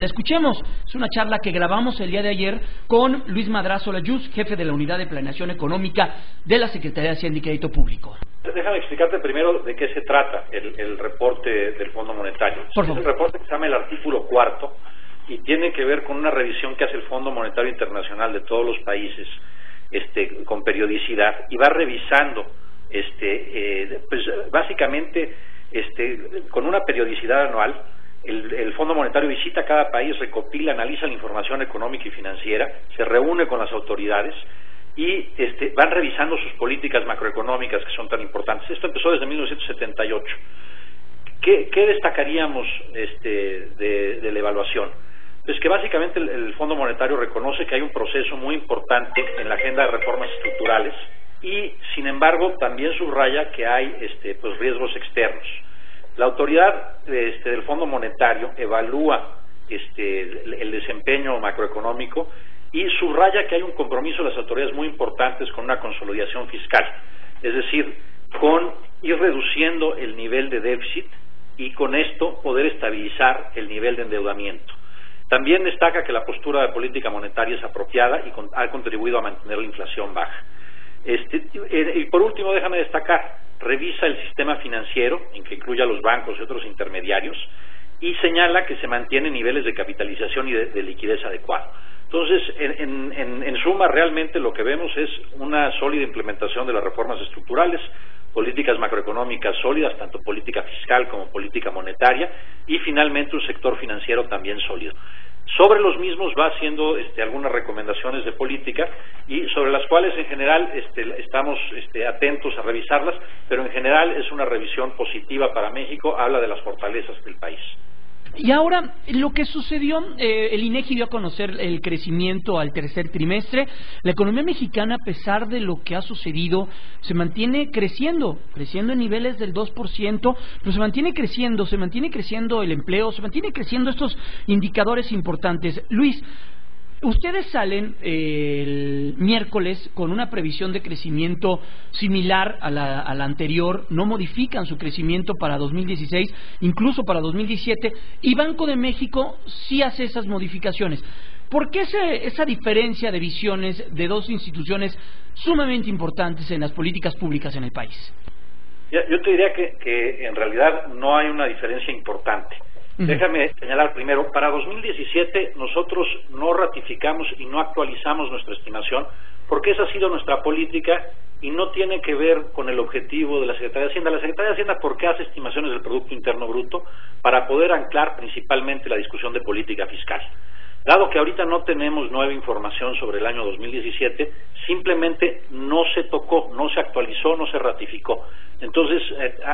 Escuchemos, es una charla que grabamos el día de ayer con Luis Madrazo Layuz, jefe de la Unidad de Planeación Económica de la Secretaría de Hacienda y Crédito Público. Déjame explicarte primero de qué se trata el reporte del Fondo Monetario. Es un reporte que se llama el artículo 4 y tiene que ver con una revisión que hace el Fondo Monetario Internacional de todos los países con periodicidad y va revisando pues básicamente con una periodicidad anual. El Fondo Monetario visita cada país, recopila, analiza la información económica y financiera, se reúne con las autoridades y van revisando sus políticas macroeconómicas que son tan importantes. Esto empezó desde 1978. ¿Qué destacaríamos de la evaluación? Pues que básicamente el Fondo Monetario reconoce que hay un proceso muy importante en la agenda de reformas estructurales y, sin embargo, también subraya que hay pues riesgos externos. La autoridad del Fondo Monetario evalúa el desempeño macroeconómico y subraya que hay un compromiso de las autoridades muy importantes con una consolidación fiscal, es decir, con ir reduciendo el nivel de déficit y con esto poder estabilizar el nivel de endeudamiento. También destaca que la postura de política monetaria es apropiada y ha contribuido a mantener la inflación baja. Y por último, déjame destacar, revisa el sistema financiero, en que incluye a los bancos y otros intermediarios, y señala que se mantienen niveles de capitalización y de liquidez adecuados. Entonces, en suma, realmente lo que vemos es una sólida implementación de las reformas estructurales, políticas macroeconómicas sólidas, tanto política fiscal como política monetaria, y finalmente un sector financiero también sólido. Sobre los mismos va haciendo algunas recomendaciones de política y sobre las cuales en general estamos atentos a revisarlas, pero en general es una revisión positiva para México, habla de las fortalezas del país. Y ahora, lo que sucedió, el INEGI dio a conocer el crecimiento al tercer trimestre. La economía mexicana, a pesar de lo que ha sucedido, se mantiene creciendo en niveles del 2%, pero se mantiene creciendo el empleo, se mantiene creciendo estos indicadores importantes. Luis, ustedes salen el miércoles con una previsión de crecimiento similar a la anterior, no modifican su crecimiento para 2016, incluso para 2017, y Banco de México sí hace esas modificaciones. ¿Por qué esa diferencia de visiones de dos instituciones sumamente importantes en las políticas públicas en el país? Yo te diría que en realidad no hay una diferencia importante. Déjame señalar primero, para 2017 nosotros no ratificamos y no actualizamos nuestra estimación porque esa ha sido nuestra política y no tiene que ver con el objetivo de la Secretaría de Hacienda. La Secretaría de Hacienda, ¿por qué hace estimaciones del Producto Interno Bruto? Para poder anclar principalmente la discusión de política fiscal. Dado que ahorita no tenemos nueva información sobre el año 2017, simplemente no se tocó, no se actualizó, no se ratificó. Entonces,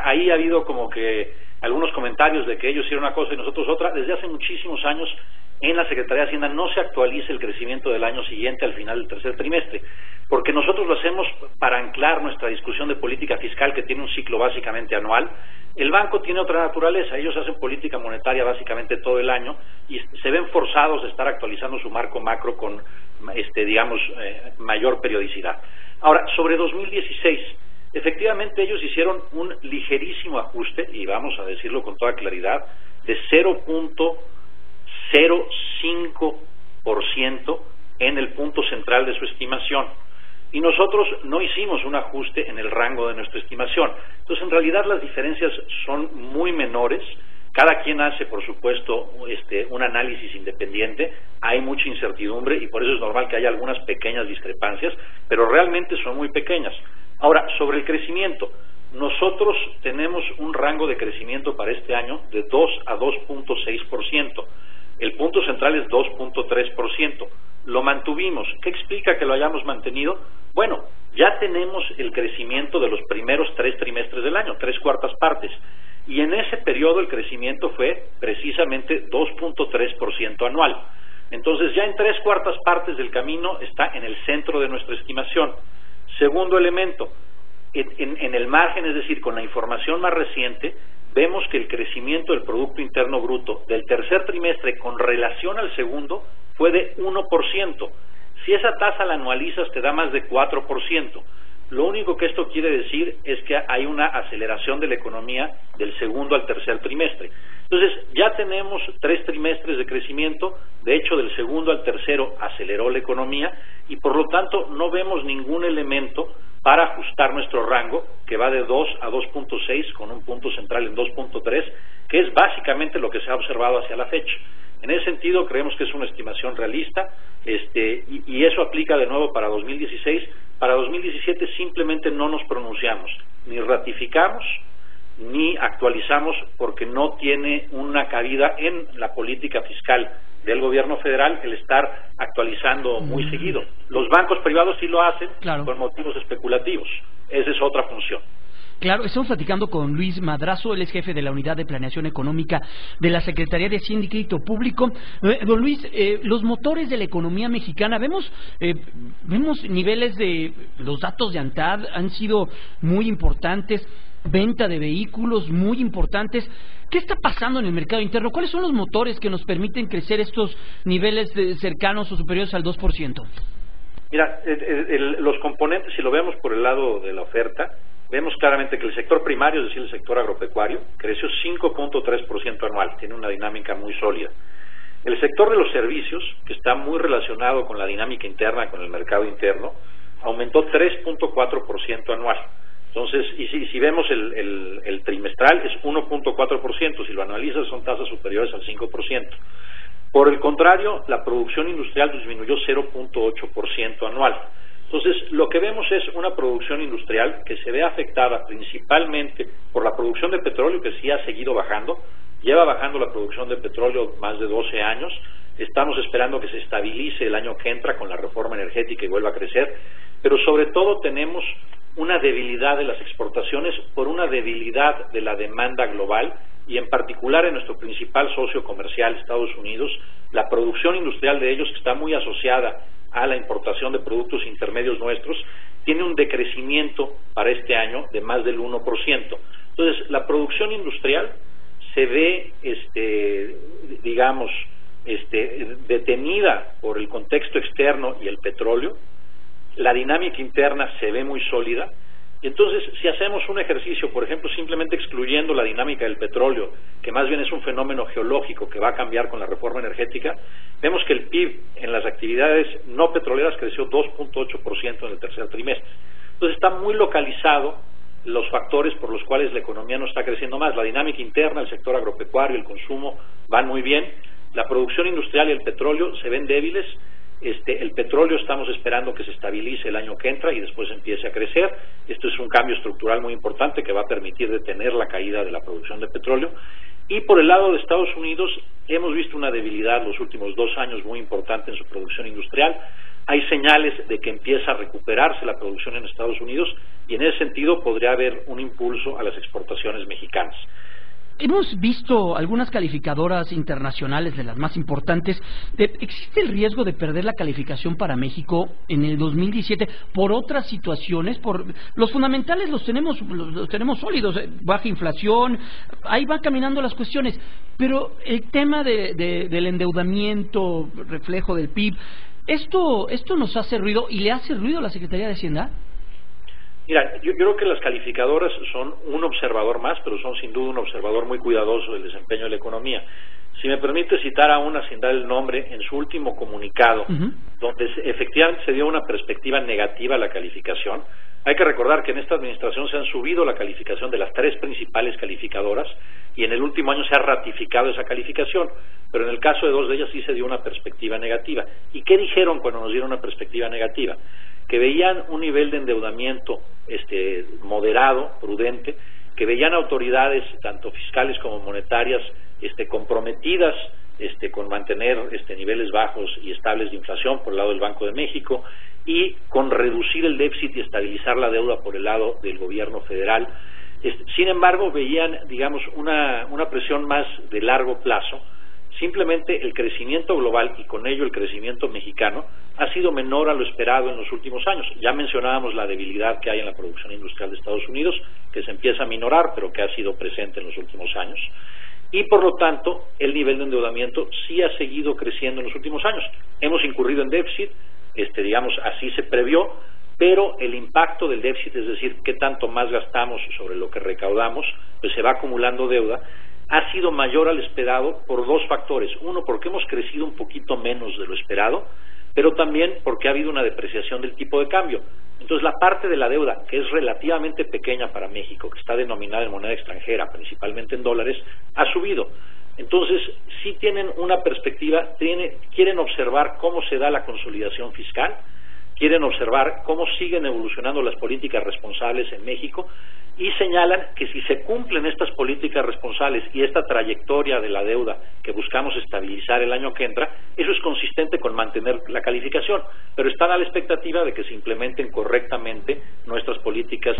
ahí ha habido como que algunos comentarios de que ellos hicieron una cosa y nosotros otra. Desde hace muchísimos años en la Secretaría de Hacienda no se actualiza el crecimiento del año siguiente al final del tercer trimestre, porque nosotros lo hacemos para anclar nuestra discusión de política fiscal que tiene un ciclo básicamente anual. El banco tiene otra naturaleza, ellos hacen política monetaria básicamente todo el año y se ven forzados de estar actualizando su marco macro con mayor periodicidad. Ahora, sobre 2016, efectivamente ellos hicieron un ligerísimo ajuste, y vamos a decirlo con toda claridad, de 0.05% en el punto central de su estimación. Y nosotros no hicimos un ajuste en el rango de nuestra estimación. Entonces, en realidad las diferencias son muy menores. Cada quien hace, por supuesto, un análisis independiente. Hay mucha incertidumbre y por eso es normal que haya algunas pequeñas discrepancias, pero realmente son muy pequeñas. Ahora, sobre el crecimiento, nosotros tenemos un rango de crecimiento para este año de 2 a 2.6%. El punto central es 2.3%. Lo mantuvimos. ¿Qué explica que lo hayamos mantenido? Bueno, ya tenemos el crecimiento de los primeros 3 trimestres del año, 3/4 partes. Y en ese periodo el crecimiento fue precisamente 2.3% anual. Entonces ya en 3/4 partes del camino está en el centro de nuestra estimación. Segundo elemento, en el margen, es decir, con la información más reciente, vemos que el crecimiento del Producto Interno Bruto del tercer trimestre con relación al segundo fue de 1%. Si esa tasa la anualizas te da más de 4%. Lo único que esto quiere decir es que hay una aceleración de la economía del segundo al tercer trimestre. Entonces, ya tenemos 3 trimestres de crecimiento, de hecho del segundo al tercero aceleró la economía y por lo tanto no vemos ningún elemento para ajustar nuestro rango, que va de 2 a 2.6 con un punto central en 2.3, que es básicamente lo que se ha observado hacia la fecha. En ese sentido, creemos que es una estimación realista, y eso aplica de nuevo para 2016. Para 2017 simplemente no nos pronunciamos, ni ratificamos, ni actualizamos, porque no tiene una cabida en la política fiscal del gobierno federal el estar actualizando muy seguido. Los bancos privados sí lo hacen, claro, por motivos especulativos. Esa es otra función. Claro, estamos platicando con Luis Madrazo, él es jefe de la Unidad de Planeación Económica de la Secretaría de Hacienda y Crédito Público. Don Luis, los motores de la economía mexicana, vemos niveles de los datos de ANTAD han sido muy importantes, venta de vehículos muy importantes. ¿Qué está pasando en el mercado interno? ¿Cuáles son los motores que nos permiten crecer estos niveles cercanos o superiores al 2%? Mira, los componentes, si lo vemos por el lado de la oferta, vemos claramente que el sector primario, es decir, el sector agropecuario, creció 5.3% anual, tiene una dinámica muy sólida. El sector de los servicios, que está muy relacionado con la dinámica interna, con el mercado interno, aumentó 3.4% anual. Entonces, y si vemos el trimestral, es 1.4%, si lo analizas son tasas superiores al 5%. Por el contrario, la producción industrial disminuyó 0.8% anual. Entonces, lo que vemos es una producción industrial que se ve afectada principalmente por la producción de petróleo, que sí ha seguido bajando, lleva bajando la producción de petróleo más de 12 años, estamos esperando que se estabilice el año que entra con la reforma energética y vuelva a crecer, pero sobre todo tenemos una debilidad de las exportaciones por una debilidad de la demanda global y en particular en nuestro principal socio comercial, Estados Unidos, la producción industrial de ellos, que está muy asociada a la importación de productos intermedios nuestros, tiene un decrecimiento para este año de más del 1%. Entonces, la producción industrial se ve, detenida por el contexto externo y el petróleo. La dinámica interna se ve muy sólida. Y entonces, si hacemos un ejercicio, por ejemplo, simplemente excluyendo la dinámica del petróleo, que más bien es un fenómeno geológico que va a cambiar con la reforma energética, vemos que el PIB en las actividades no petroleras creció 2.8% en el tercer trimestre. Entonces, está muy localizado los factores por los cuales la economía no está creciendo más. La dinámica interna, el sector agropecuario, el consumo van muy bien. La producción industrial y el petróleo se ven débiles. El petróleo estamos esperando que se estabilice el año que entra y después empiece a crecer. Esto es un cambio estructural muy importante que va a permitir detener la caída de la producción de petróleo. Y por el lado de Estados Unidos hemos visto una debilidad los últimos 2 años muy importante en su producción industrial. Hay señales de que empieza a recuperarse la producción en Estados Unidos y en ese sentido podría haber un impulso a las exportaciones mexicanas. Hemos visto algunas calificadoras internacionales, de las más importantes. ¿Existe el riesgo de perder la calificación para México en el 2017 por otras situaciones? Por los fundamentales los tenemos sólidos, baja inflación, ahí van caminando las cuestiones, pero el tema del endeudamiento, reflejo del PIB, ¿esto nos hace ruido y le hace ruido a la Secretaría de Hacienda? Mira, yo creo que las calificadoras son un observador más, pero son sin duda un observador muy cuidadoso del desempeño de la economía. Si me permite citar a una sin dar el nombre, en su último comunicado, donde efectivamente se dio una perspectiva negativa a la calificación. Hay que recordar que en esta administración se han subido la calificación de las 3 principales calificadoras y en el último año se ha ratificado esa calificación, pero en el caso de 2 de ellas sí se dio una perspectiva negativa. ¿Y qué dijeron cuando nos dieron una perspectiva negativa? Que veían un nivel de endeudamiento moderado, prudente, que veían autoridades tanto fiscales como monetarias comprometidas con mantener niveles bajos y estables de inflación por el lado del Banco de México y con reducir el déficit y estabilizar la deuda por el lado del gobierno federal. Sin embargo, veían, digamos, una presión más de largo plazo. Simplemente el crecimiento global y con ello el crecimiento mexicano ha sido menor a lo esperado en los últimos años. Ya mencionábamos la debilidad que hay en la producción industrial de Estados Unidos, que se empieza a minorar, pero que ha sido presente en los últimos años. Y por lo tanto, el nivel de endeudamiento sí ha seguido creciendo en los últimos años. Hemos incurrido en déficit, digamos, así se previó, pero el impacto del déficit, es decir, qué tanto más gastamos sobre lo que recaudamos, pues se va acumulando deuda, ha sido mayor al esperado por dos factores. Uno, porque hemos crecido un poquito menos de lo esperado, pero también porque ha habido una depreciación del tipo de cambio. Entonces, la parte de la deuda, que es relativamente pequeña para México, que está denominada en moneda extranjera, principalmente en dólares, ha subido. Entonces, sí tienen una perspectiva, quieren observar cómo se da la consolidación fiscal, quieren observar cómo siguen evolucionando las políticas responsables en México y señalan que si se cumplen estas políticas responsables y esta trayectoria de la deuda que buscamos estabilizar el año que entra, eso es consistente con mantener la calificación, pero están a la expectativa de que se implementen correctamente nuestras políticas.